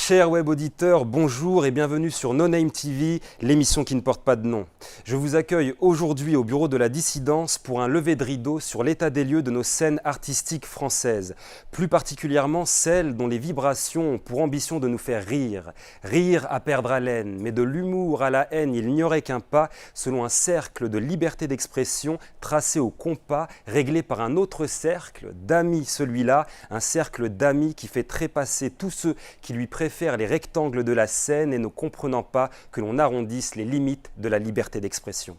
Chers web auditeurs, bonjour et bienvenue sur No Name TV, l'émission qui ne porte pas de nom. Je vous accueille aujourd'hui au bureau de la dissidence pour un lever de rideau sur l'état des lieux de nos scènes artistiques françaises, plus particulièrement celles dont les vibrations ont pour ambition de nous faire rire. Rire à perdre haleine, mais de l'humour à la haine, il n'y aurait qu'un pas, selon un cercle de liberté d'expression tracé au compas, réglé par un autre cercle d'amis, celui-là, un cercle d'amis qui fait trépasser tous ceux qui lui préfèrent les rectangles de la scène et ne comprenant pas que l'on arrondisse les limites de la liberté d'expression.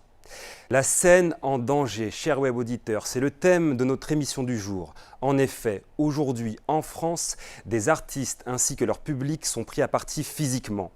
La scène en danger, chers web auditeurs, c'est le thème de notre émission du jour. En effet, aujourd'hui en France, des artistes ainsi que leur public sont pris à partie physiquement.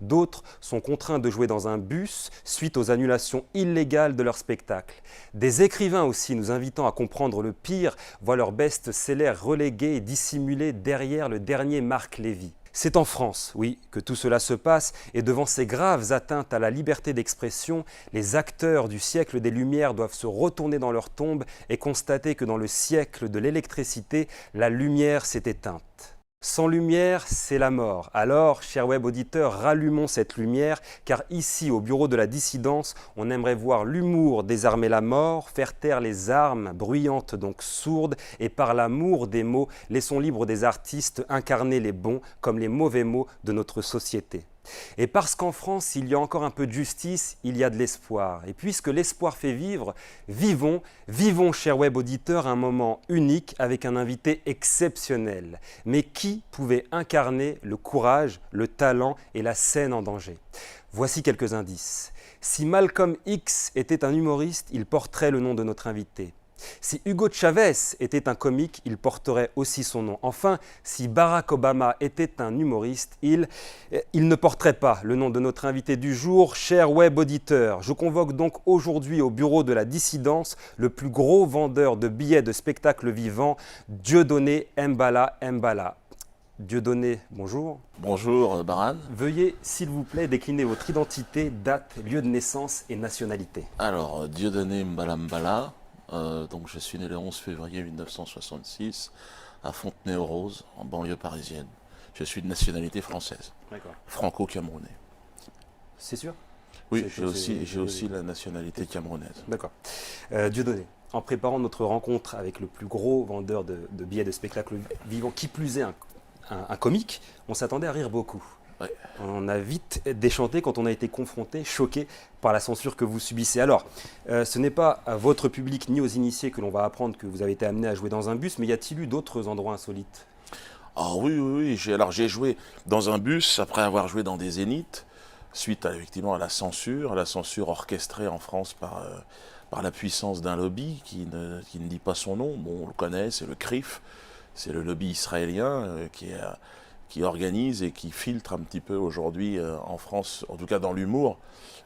D'autres sont contraints de jouer dans un bus suite aux annulations illégales de leurs spectacles. Des écrivains aussi, nous invitant à comprendre le pire, voient leurs best-sellers relégués et dissimulés derrière le dernier Marc Lévy. C'est en France, oui, que tout cela se passe, et devant ces graves atteintes à la liberté d'expression, les acteurs du siècle des Lumières doivent se retourner dans leur tombe et constater que dans le siècle de l'électricité, la lumière s'est éteinte. Sans lumière, c'est la mort. Alors, chers web auditeurs, rallumons cette lumière, car ici, au bureau de la dissidence, on aimerait voir l'humour désarmer la mort, faire taire les armes, bruyantes donc sourdes, et par l'amour des mots, laissons libres des artistes incarner les bons comme les mauvais mots de notre société. Et parce qu'en France, il y a encore un peu de justice, il y a de l'espoir. Et puisque l'espoir fait vivre, vivons, vivons, chers web auditeurs, un moment unique avec un invité exceptionnel. Mais qui pouvait incarner le courage, le talent et la scène en danger? Voici quelques indices. Si Malcolm X était un humoriste, il porterait le nom de notre invité. Si Hugo Chavez était un comique, il porterait aussi son nom. Enfin, si Barack Obama était un humoriste, il ne porterait pas le nom de notre invité du jour, cher web auditeur. Je convoque donc aujourd'hui au bureau de la dissidence le plus gros vendeur de billets de spectacles vivants, Dieudonné Mbala Mbala. Dieudonné, bonjour. Bonjour Baran. Veuillez, s'il vous plaît, décliner votre identité, date, lieu de naissance et nationalité. Alors, Dieudonné Mbala Mbala. Donc je suis né le 11 février 1966 à Fontenay-aux-Roses, en banlieue parisienne. Je suis de nationalité française, franco-camerounais. C'est sûr? Oui, j'ai aussi la nationalité camerounaise. D'accord. Dieudonné, en préparant notre rencontre avec le plus gros vendeur de billets de spectacles vivants, qui plus est un comique, on s'attendait à rire beaucoup. Ouais. On a vite déchanté quand on a été confronté, choqué par la censure que vous subissez. Alors, ce n'est pas à votre public ni aux initiés que l'on va apprendre que vous avez été amené à jouer dans un bus, mais y a-t-il eu d'autres endroits insolites? Ah oui. J'ai joué dans un bus après avoir joué dans des zéniths, suite effectivement à la censure orchestrée en France par la puissance d'un lobby qui ne dit pas son nom. Bon, on le connaît, c'est le CRIF, c'est le lobby israélien qui organise et qui filtre un petit peu aujourd'hui en France, en tout cas dans l'humour,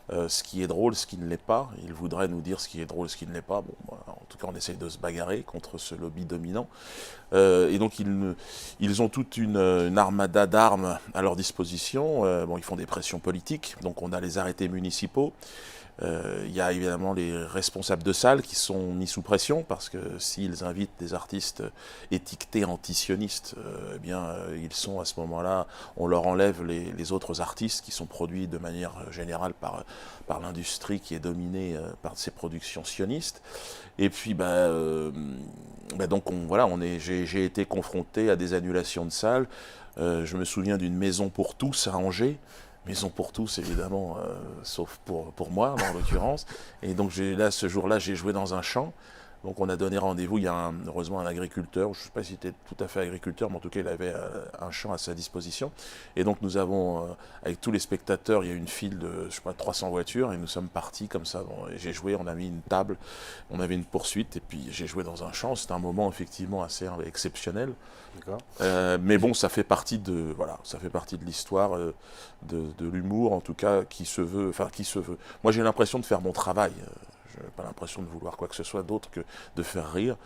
ce qui est drôle, ce qui ne l'est pas. Il voudrait nous dire ce qui est drôle, ce qui ne l'est pas. Bon, en tout cas, on essaye de se bagarrer contre ce lobby dominant. Et donc, ils ont toute une armada d'armes à leur disposition. Bon, ils font des pressions politiques, donc on a les arrêtés municipaux. Il y a évidemment les responsables de salles qui sont mis sous pression parce que s'ils invitent des artistes étiquetés antisionistes, ils sont à ce moment-là, on leur enlève les autres artistes qui sont produits de manière générale par l'industrie qui est dominée par ces productions sionistes. Et puis j'ai été confronté à des annulations de salles. Je me souviens d'une maison pour tous à Angers. Maison pour tous, évidemment, sauf pour moi, en l'occurrence. Et donc, ce jour-là, j'ai joué dans un champ. Donc, on a donné rendez-vous. Il y a heureusement un agriculteur. Je ne sais pas s'il était tout à fait agriculteur, mais en tout cas, il avait un champ à sa disposition. Et donc, nous avons, avec tous les spectateurs, il y a une file de, 300 voitures. Et nous sommes partis comme ça. Bon, j'ai joué, on a mis une table, on avait une poursuite. Et puis, j'ai joué dans un champ. C'était un moment, effectivement, assez exceptionnel. Mais bon, ça fait partie de l'histoire de l'humour, en tout cas, qui se veut. Moi, j'ai l'impression de faire mon travail. Je n'ai pas l'impression de vouloir quoi que ce soit d'autre que de faire rire.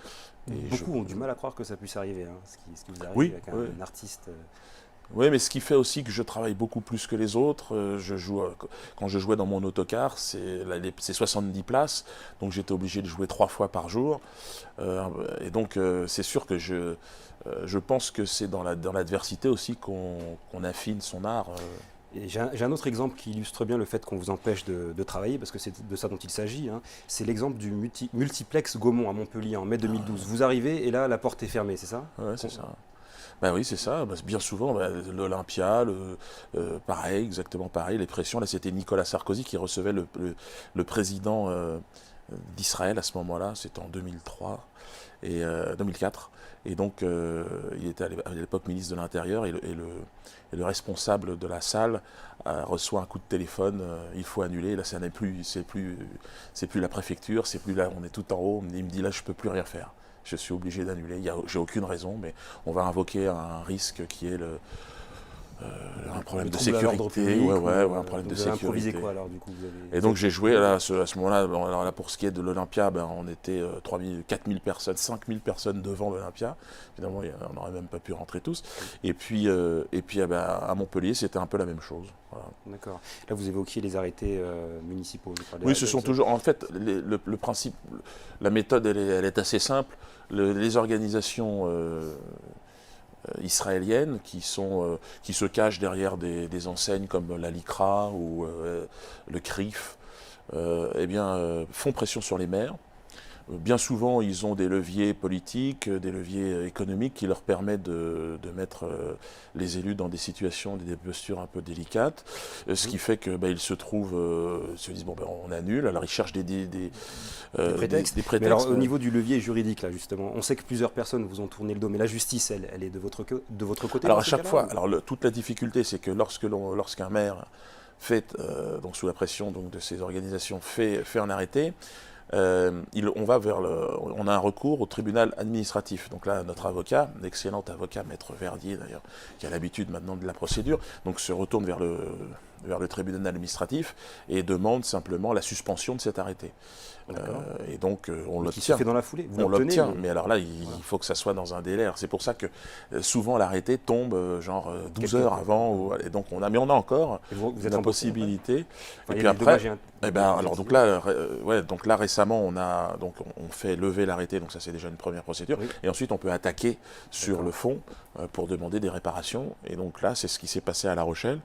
Et beaucoup ont du mal à croire que ça puisse arriver, ce qui vous arrive oui, avec un artiste Oui, mais ce qui fait aussi que je travaille beaucoup plus que les autres, quand je jouais dans mon autocar, c'est 70 places, donc j'étais obligé de jouer 3 fois par jour. Et donc c'est sûr que je pense que c'est dans l'adversité aussi qu'on affine son art. Et j'ai un autre exemple qui illustre bien le fait qu'on vous empêche de travailler, parce que c'est de ça dont il s'agit, hein. C'est l'exemple du multiplex Gaumont à Montpellier en mai 2012. Vous arrivez et là, la porte est fermée, c'est ça? Ouais, c'est ça. Ben oui, c'est ça. Ben, bien souvent, l'Olympia, pareil, exactement pareil. Les pressions, là, c'était Nicolas Sarkozy qui recevait le président d'Israël à ce moment-là. C'était en 2003 et 2004. Et donc, il était à l'époque ministre de l'Intérieur et le responsable de la salle reçoit un coup de téléphone. Il faut annuler. Là, c'est plus la préfecture, c'est plus là. On est tout en haut. Il me dit là, je peux plus rien faire. Je suis obligé d'annuler. J'ai aucune raison, mais on va invoquer un risque qui est un problème de sécurité. Un problème de sécurité. Quoi alors du coup Et donc j'ai joué là, à ce moment-là. Alors là, pour ce qui est de l'Olympia, on était 4000 personnes, 5000 personnes devant l'Olympia. Finalement, on n'aurait même pas pu rentrer tous. Et puis à Montpellier, c'était un peu la même chose. Voilà. D'accord. Là, vous évoquiez les arrêtés municipaux. Oui, ce sont toujours. En fait, le principe, la méthode, elle est assez simple. Les organisations israéliennes qui se cachent derrière des enseignes comme la LICRA ou le CRIF, font pression sur les maires. Bien souvent, ils ont des leviers politiques, des leviers économiques qui leur permettent de mettre les élus dans des situations, des postures un peu délicates, ce qui fait que ils se disent on annule. Alors ils cherchent des prétextes. Mais alors, au niveau du levier juridique, là justement, on sait que plusieurs personnes vous ont tourné le dos, mais la justice, elle est de votre côté. Alors à chaque fois, toute la difficulté, c'est que lorsqu'un maire fait, donc sous la pression de ces organisations, fait un arrêté. On a un recours au tribunal administratif. Donc là, notre avocat, l'excellent avocat, Maître Verdier d'ailleurs, qui a l'habitude maintenant de la procédure, donc se retourne vers le tribunal administratif et demande simplement la suspension de cet arrêté. Et donc on l'obtient. Qui se fait dans la foulée. On l'obtient, mais alors là, il faut que ça soit dans un délai. C'est pour ça que souvent l'arrêté tombe 12 heures avant, et donc on a encore la possibilité. Et puis après, donc là récemment, on fait lever l'arrêté, donc ça c'est déjà une première procédure. Oui. Et ensuite on peut attaquer sur le fond pour demander des réparations. Et donc là, c'est ce qui s'est passé à La Rochelle,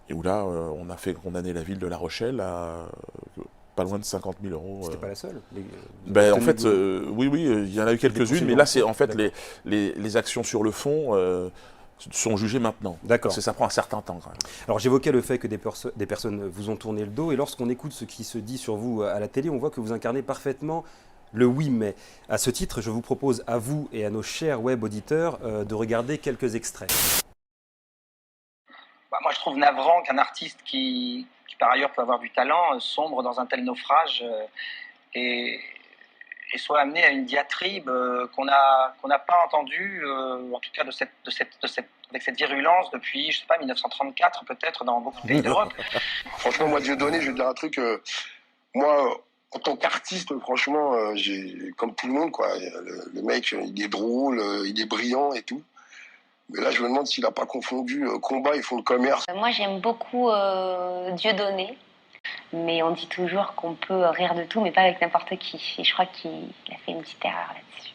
et où là on a fait condamner la ville de La Rochelle à pas loin de 50 000 euros. C'était pas la seule. En fait, oui, il y en a eu quelques-unes, mais là, c'est en fait les actions sur le fond sont jugées maintenant. D'accord. Parce que ça prend un certain temps quand même. Alors j'évoquais le fait que des personnes vous ont tourné le dos, et lorsqu'on écoute ce qui se dit sur vous à la télé, on voit que vous incarnez parfaitement le oui mais. À ce titre, je vous propose à vous et à nos chers web auditeurs de regarder quelques extraits. Moi, je trouve navrant qu'un artiste qui par ailleurs peut avoir du talent, sombre dans un tel naufrage et soit amené à une diatribe qu'on n'a pas entendue, en tout cas avec cette virulence depuis, je sais pas, 1934 peut-être, dans beaucoup de pays d'Europe. Franchement, moi, Dieudonné, je vais dire un truc. Moi, en tant qu'artiste, franchement, comme tout le monde, quoi. Le mec, il est drôle, il est brillant et tout. Mais là, je me demande s'il n'a pas confondu combat et fond de commerce. Moi, j'aime beaucoup Dieudonné, mais on dit toujours qu'on peut rire de tout, mais pas avec n'importe qui. Et je crois qu'il a fait une petite erreur là-dessus.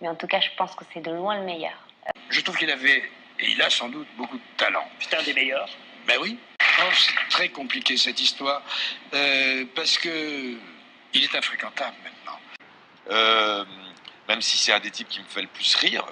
Mais en tout cas, je pense que c'est de loin le meilleur. Je trouve qu'il avait, et il a sans doute, beaucoup de talent. C'est un des meilleurs. Ben oui. Oh, c'est très compliqué cette histoire, parce que il est infréquentable maintenant. Même si c'est un des types qui me fait le plus rire,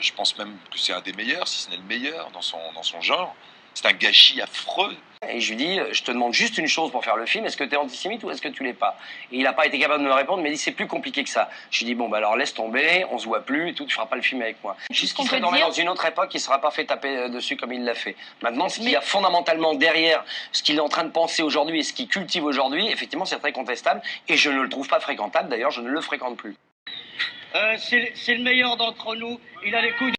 je pense même que c'est un des meilleurs, si ce n'est le meilleur dans son genre. C'est un gâchis affreux. Et je lui dis, je te demande juste une chose pour faire le film, est-ce que tu es antisémite ou est-ce que tu l'es pas? Et il n'a pas été capable de me répondre, mais il dit, c'est plus compliqué que ça. Je lui dis, alors laisse tomber, on se voit plus et tout, tu feras pas le film avec moi. Juste qu'il serait dans une autre époque, il ne sera pas fait taper dessus comme il l'a fait. Maintenant, ce qu'il y a fondamentalement derrière ce qu'il est en train de penser aujourd'hui et ce qu'il cultive aujourd'hui, effectivement, c'est très contestable et je ne le trouve pas fréquentable, d'ailleurs, je ne le fréquente plus. C'est le meilleur d'entre nous, il a les couilles